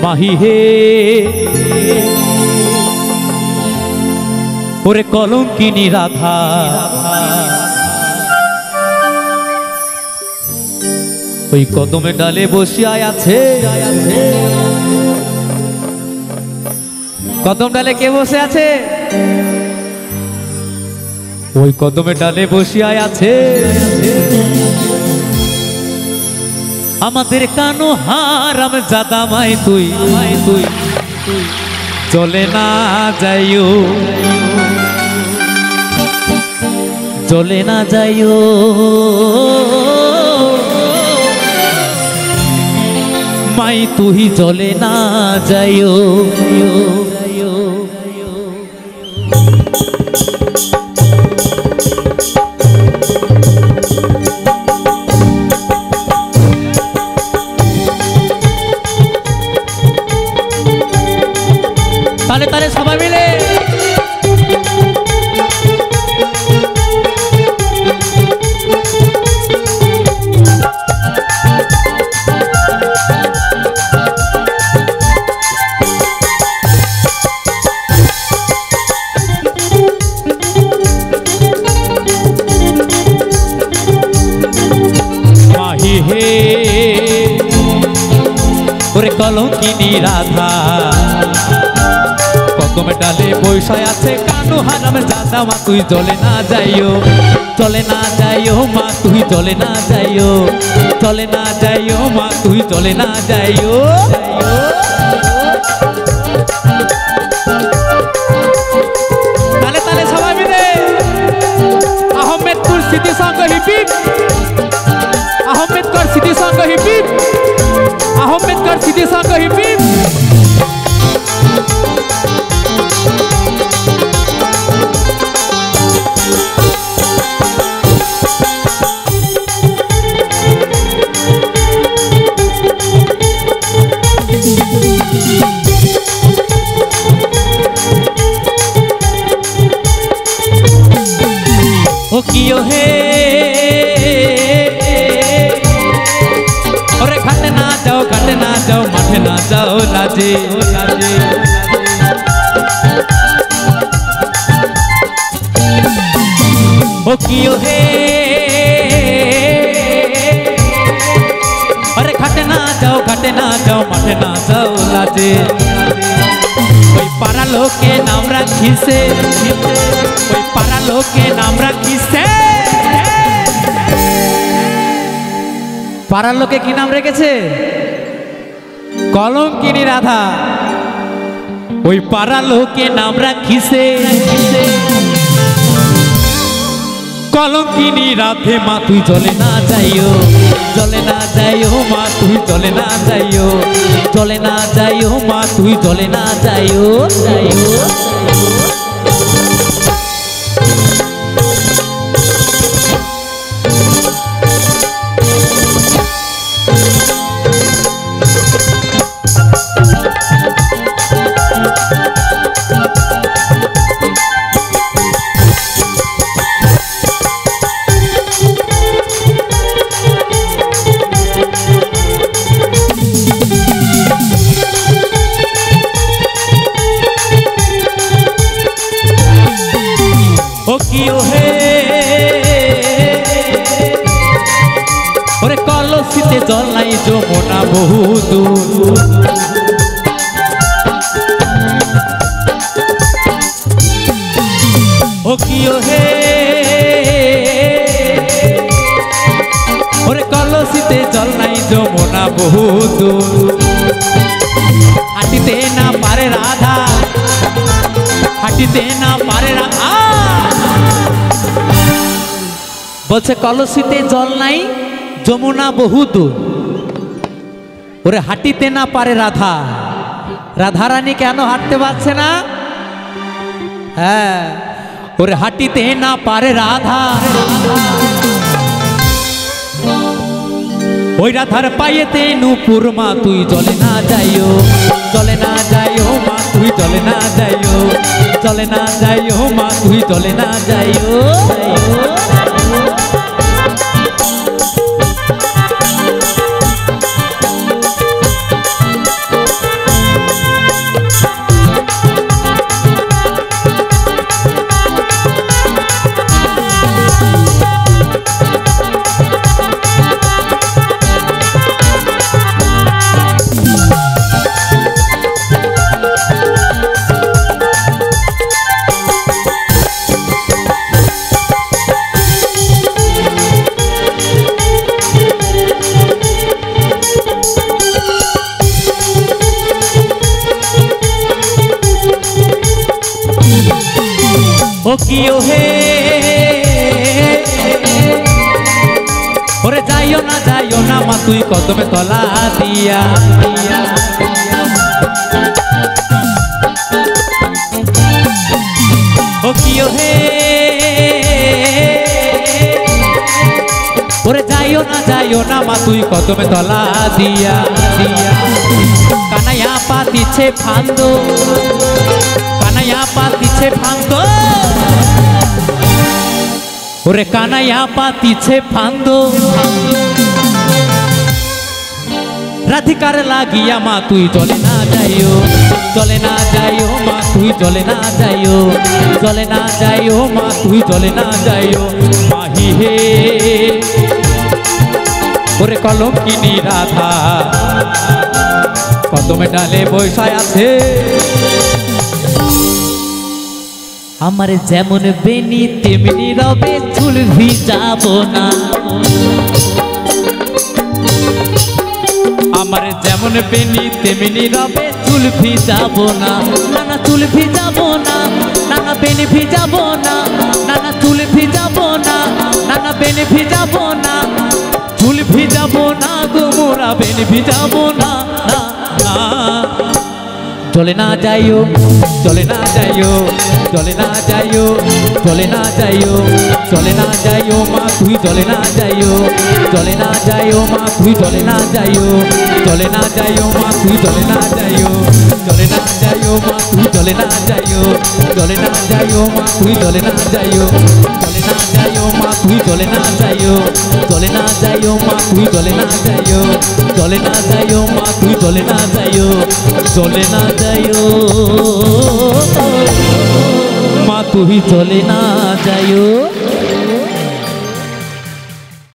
মাহি হে ওরে কলঙ্কিনী রাধা ওই কদমে ডালে বসিয়া আছে কদম ডালে কে বসে আছে ওই কদমে ডালে বসিয়া আছে আমাদের কানো হারাম জাদা মাই তুই চলে না যাইও চলে না যাইও মাই তুই চলে না যাইও তালে তালে সবাই মিলে মাহি হে ওরে কলঙ্কিনী রাধা কদমে ডালে বৈশায় আছে কানো হারাম জাদা মা তুই চলে না যাইও মা তুই চলে না যাইও মা তুই চলে না যাইও তালে তালে সবাই মিলে আহমেদপুর স্মৃতি সংঘ হিপিপ আহমেদকর স্মৃতি সংঘ হিপিপ আহমেদকর স্মৃতি সংঘ হিপিপ ओ कियो हे अरे घाटे ना जाओ माठे ना जाओ लाजे ओ कियो हे अरे घाटे ना जाओ माठे ना जाओ लाजे ওই পাড়া লোকে নাম রাখিছে ওই পাড়া লোকে নাম রাখিছে পাড়ার লোকে কি নাম রেখেছে কলঙ্কিনী রাধা ওই পাড়া লোকে নাম রাখিছে কলঙ্কিনী রাধে মা তুই চলে না যাইও মা তুই চলে না যাইও মা তুই চলে না যাইও ओ कियो हे ओरे कलसीते जल नाई যমুনা বহু দূর ओ कियो हे ओरे कलसीते जल नाई যমুনা বহু দূর হাঁটিতে না পারে রাধা হাঁটিতে না পারে রাধা বলছে কলসিতে জল নাই যমুনা বহু দূর ওরে হাঁটিতে না পারে রাধা রাধারানী কেন হাঁটতে পারছে না হ্যাঁ ওরে হাঁটিতে না পারে রাধা ওই রাধার পায়েতে নূপুর মা তুই চলে না যাইও মা তুই চলে না যাইও মা তুই চলে না যাইও যাইও না মা তুই কদমে তলা দিয়া ও কিও হে ওরে যাইও না মা তুই কদমে তলা দিয়া কানাইয়া পাতিছে ফান্দো ওরে কানাইয়া পাতিছে ফান্দো রাধিকার লাগিয়া মা তুই চলে না যাইও মা তুই চলে না যাইও মা তুই চলে না যাইও মাহি হে ওরে কলঙ্কিনী রাধা কদমে ডালে বৈশায় আছে আমার যেমন বেনি তেমনি রবে চুল ভিজাবো না আমার যেমন বেনি তেমনি রবে চুল ভিজাবো না নানা চুল ভিজাবো না নানা বেনি ভিজাবো না নানা চুল ভিজাবো না নানা বেনি ভিজাবো না চুল ভিজাবো না গো মোরা বেনি ভিজাবো না চলে না যাইও মা তুই চলে না যাইও মা তুই চলে না যাইও মা তুই চলে না যাইও মা তুই চলে না যাইও মা তুই চলে না যাইও মা তুই চলে না যাইও মা তুই চলে না যাইও মা তুই চলে না যাইও মা তুই চলে না যাইও।